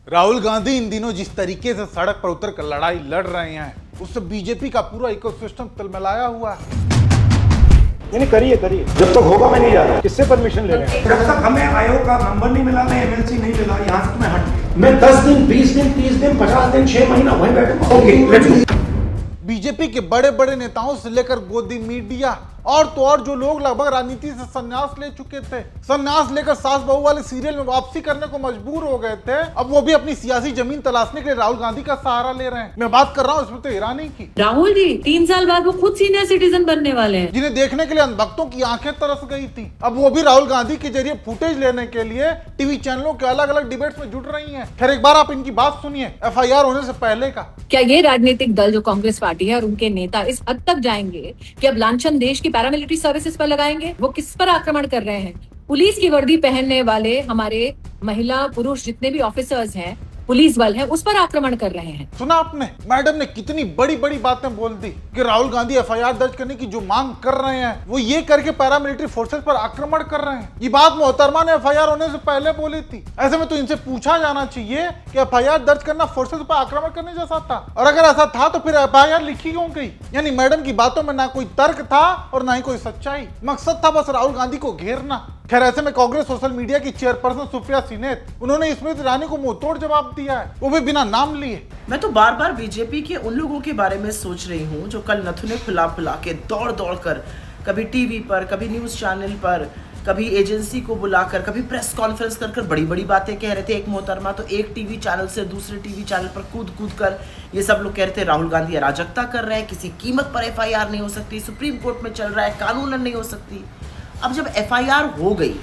राहुल गांधी इन दिनों जिस तरीके से सड़क पर उतर कर लड़ाई लड़ रहे हैं, उससे बीजेपी का पूरा इकोसिस्टम तलमलाया हुआ है। नहीं करिए जब तक होगा मैं नहीं जा रहा। किससे परमिशन ले रहे हैं? जब तक हमें आयोग का नंबर नहीं मिला, मैं एमएलसी नहीं मिला, यहाँ से मैं हट गया। मैं 10 दिन 20 दिन 30 दिन 50 दिन 6 महीना वहीं बैठूंगा। ओके, बीजेपी के बड़े बड़े नेताओं से लेकर गोदी मीडिया और तो और जो लोग लगभग राजनीति से संन्यास ले चुके थे, संन्यास लेकर सास बहू वाले सीरियल में वापसी करने को मजबूर हो गए थे, अब वो भी अपनी सियासी जमीन तलाशने के लिए राहुल गांधी का सहारा ले रहे हैं। मैं बात कर रहा हूँ स्मृति ईरानी की। राहुल जी 3 साल बाद वो खुद सीनियर सिटीजन बनने वाले हैं, जिन्हें देखने के लिए अंधभक्तों की आंखें तरस गई थी, अब वो भी राहुल गांधी के जरिए फुटेज लेने के लिए टीवी चैनलों के अलग अलग डिबेट्स में जुट रही है। खैर एक बार आप इनकी बात सुनिए FIR होने से पहले का। क्या ये राजनीतिक दल जो कांग्रेस पार्टी है और उनके नेता इस हद तक जाएंगे कि अब लांछन देश की पैरामिलिट्री सर्विसेज पर लगाएंगे? वो किस पर आक्रमण कर रहे हैं? पुलिस की वर्दी पहनने वाले हमारे महिला पुरुष जितने भी ऑफिसर्स हैं, पुलिस बल है, उस पर आक्रमण कर रहे हैं। सुना आपने मैडम ने कितनी बड़ी बड़ी बातें बोल दी कि राहुल गांधी FIR दर्ज करने की जो मांग कर रहे हैं वो ये करके पैरामिलिट्री फोर्सेस पर आक्रमण कर रहे हैं। ये बात मोहतरमा ने FIR होने से पहले बोली थी। ऐसे में तो इनसे पूछा जाना चाहिए कि FIR दर्ज करना फोर्सेस पर आक्रमण करने जैसा था, और अगर ऐसा था तो फिर FIR लिखी क्यों गई? यानी मैडम की बातों में ना कोई तर्क था और ना ही कोई सच्चाई, मकसद था बस राहुल गांधी को घेरना। खैर ऐसे में कांग्रेस सोशल मीडिया की चेयरपर्सन सुप्रिया सीनेत, उन्होंने स्मृति ईरानी को मुंहतोड़ जवाब दिया है, वो भी बिना नाम लिए। मैं तो बार बार बीजेपी के उन लोगों के बारे में सोच रही हूँ जो कल नथुने फुला फुला के दौड़ दौड़ कर कभी टीवी पर, कभी न्यूज चैनल पर, कभी एजेंसी को बुलाकर, कभी प्रेस कॉन्फ्रेंस कर बड़ी बड़ी बातें कह रहे थे। एक मोहतरमा तो एक टीवी चैनल से दूसरे टीवी चैनल पर कूद कर ये सब लोग कह रहे थे राहुल गांधी अराजकता कर रहे हैं, किसी कीमत पर FIR नहीं हो सकती, सुप्रीम कोर्ट में चल रहा है, कानूनन नहीं हो सकती। अब जब FIR हो गई,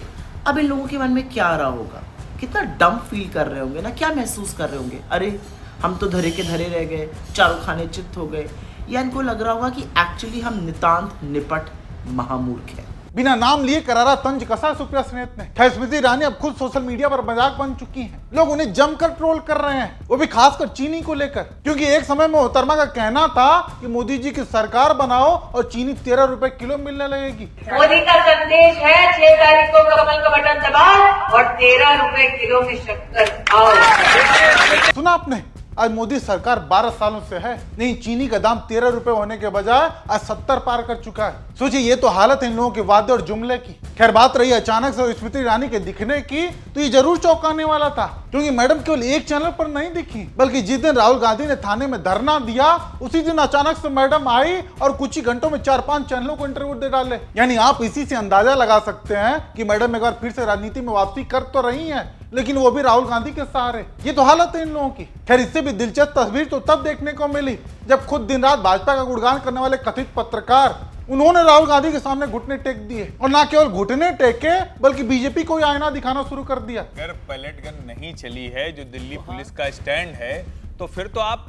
अब इन लोगों के मन में क्या आ रहा होगा? कितना डम फील कर रहे होंगे ना, क्या महसूस कर रहे होंगे? अरे हम तो धरे के धरे रह गए, चारों खाने चित्त हो गए। या इनको लग रहा होगा कि एक्चुअली हम नितांत निपट महामूर्ख हैं। बिना नाम लिए करारा तंज कसा सुप्रिया सीनेत ने। खैर स्मृति ईरानी अब खुद सोशल मीडिया पर मजाक बन चुकी हैं, लोग उन्हें जमकर ट्रोल कर रहे हैं, वो भी खासकर चीनी को लेकर, क्योंकि एक समय में मोहतरमा का कहना था कि मोदी जी की सरकार बनाओ और चीनी 13 रुपए किलो मिलने लगेगी। मोदी का संदेश है 6 तारीख को कमल का बटन दबाओ और 13 रुपए किलो की शक्कर खाओ। सुना आपने? आज मोदी सरकार 12 सालों से है, नहीं चीनी का दाम 13 रुपए होने के बजाय आज 70 पार कर चुका है। सोचिए ये तो हालत है इन लोगों के वादे और जुमले की। खैर बात रही अचानक से स्मृति ईरानी के दिखने की, तो ये जरूर चौंकाने वाला था, क्योंकि मैडम केवल एक चैनल पर नहीं दिखी, बल्कि जिस दिन राहुल गांधी ने थाने में धरना दिया उसी दिन अचानक से मैडम आई और कुछ ही घंटों में 4-5 चैनलों को इंटरव्यू दे डाले। यानी आप इसी से अंदाजा लगा सकते हैं कि मैडम एक बार फिर से राजनीति में वापसी कर तो रही है, लेकिन वो भी राहुल गांधी के सहारे। ये तो हालत है इन लोगों की। खैर इससे भी दिलचस्प तस्वीर तो तब देखने को मिली जब खुद दिन रात भाजपा का गुणगान करने वाले कथित पत्रकार, उन्होंने राहुल गांधी के सामने घुटने टेक दिए, और ना केवल घुटने टेके बल्कि बीजेपी को आईना दिखाना शुरू कर दिया। अगर पैलेट गन नहीं चली है जो दिल्ली पुलिस का स्टैंड है, तो फिर तो आप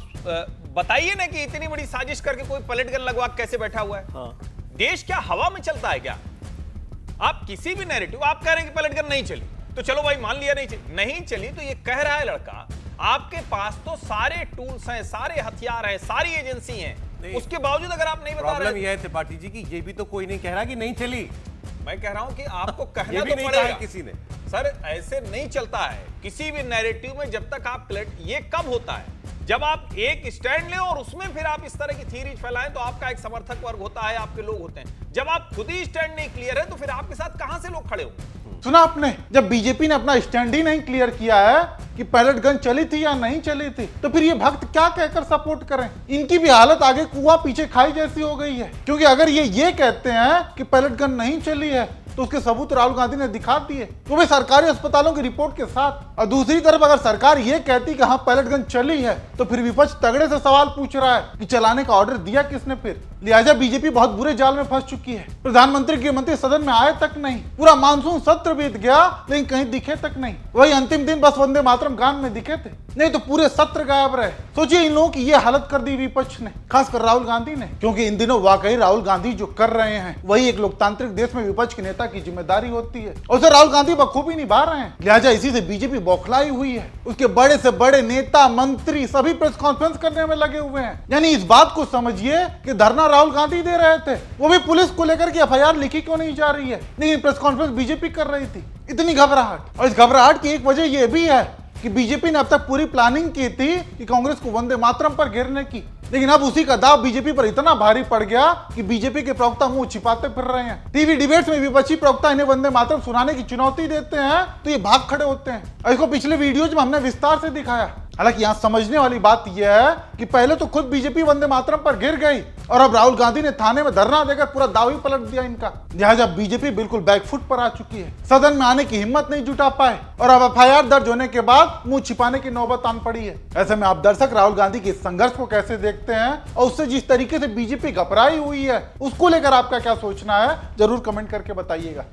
बताइए ना कि इतनी बड़ी साजिश करके कोई पैलेट गन लगवा कैसे बैठा हुआ है? देश क्या हवा में चलता है क्या? आप किसी भी नैरेटिव आप कह रहे हैं कि पैलेट गन नहीं चली, तो चलो भाई मान लिया नहीं चली, तो ये कह रहा है लड़का आपके पास तो सारे टूल्स हैं, सारे हथियार हैं, सारी एजेंसी हैं, उसके बावजूद अगर आप नहीं बता रहे। प्रॉब्लम यह है त्रिपाठी जी की ये भी तो कोई नहीं कह रहा कि नहीं चली। मैं कह रहा हूं कि आपको कहना ये भी तो नहीं पड़ेगा कहा किसी ने। सर ऐसे नहीं चलता है किसी भी नैरेटिव में। जब तक आप ये कब होता है जब आप एक स्टैंड लें और उसमें फिर आप इस तरह की थ्योरीज फैलाएं, तो आपका एक समर्थक वर्ग होता है, आपके लोग होते हैं। जब आप खुद ही स्टैंड नहीं क्लियर है तो फिर आपके साथ कहां से लोग खड़े होंगे? सुना आपने? जब बीजेपी ने अपना स्टैंड ही नहीं क्लियर किया है कि पैलेट गन चली थी या नहीं चली थी, तो फिर ये भक्त क्या कहकर सपोर्ट करें? इनकी भी हालत आगे कुआं पीछे खाई जैसी हो गई है, क्योंकि अगर ये कहते हैं कि पैलेट गन नहीं चली है तो उसके सबूत राहुल गांधी ने दिखा दिए, वो भी सरकारी अस्पतालों की रिपोर्ट के साथ। और दूसरी तरफ अगर सरकार ये कहती कि हाँ पैलेट गन चली है, तो फिर विपक्ष तगड़े से सवाल पूछ रहा है कि चलाने का ऑर्डर दिया किसने? फिर लिहाजा बीजेपी बहुत बुरे जाल में फंस चुकी है। प्रधानमंत्री गृहमंत्री सदन में आए तक नहीं, पूरा मानसून सत्र बीत गया लेकिन कहीं दिखे तक नहीं। वही अंतिम दिन बस वंदे मातरम गान में दिखे थे, नहीं तो पूरे सत्र गायब रहे। सोचिए इन लोगों की ये हालत कर दी विपक्ष ने, खासकर राहुल गांधी ने, क्योंकि इन दिनों वाकई राहुल गांधी जो कर रहे हैं वही एक लोकतांत्रिक देश में विपक्ष के नेता की जिम्मेदारी होती है, और उसे राहुल गांधी बखूबी निभा रहे हैं। लिहाजा इसी से बीजेपी बौखलाई हुई है। उसके बड़े से बड़े नेता मंत्री सभी प्रेस कॉन्फ्रेंस करने में लगे हुए हैं। यानी इस बात को समझिए कि धरना राहुल गांधी दे रहे थे, वो भी पुलिस को लेकर कि FIR लिखी क्यों नहीं जा रही है, लेकिन प्रेस कॉन्फ्रेंस बीजेपी कर रही थी। इतनी घबराहट, और इस घबराहट की एक वजह यह भी है कि बीजेपी ने अब तक पूरी प्लानिंग की थी कि कांग्रेस को वंदे मातरम पर घेरने की, लेकिन अब उसी का दाव बीजेपी पर इतना भारी पड़ गया कि बीजेपी के प्रवक्ता मुंह छिपाते फिर रहे हैं। टीवी डिबेट्स में विपक्षी प्रवक्ता इन्हें वंदे मातरम सुनाने की चुनौती देते हैं तो ये भाग खड़े होते हैं। और इसको पिछले वीडियोज में हमने विस्तार से दिखाया। हालांकि यहाँ समझने वाली बात यह है कि पहले तो खुद बीजेपी वंदे मातरम पर गिर गई और अब राहुल गांधी ने थाने में धरना देकर पूरा दाव ही पलट दिया इनका। लिहाजा बीजेपी बिल्कुल बैकफुट पर आ चुकी है, सदन में आने की हिम्मत नहीं जुटा पाए और अब एफआईआर दर्ज होने के बाद मुंह छिपाने की नौबत आन पड़ी है। ऐसे में आप दर्शक राहुल गांधी के इस संघर्ष को कैसे देखते हैं और उससे जिस तरीके से बीजेपी घबराई हुई है उसको लेकर आपका क्या सोचना है, जरूर कमेंट करके बताइएगा।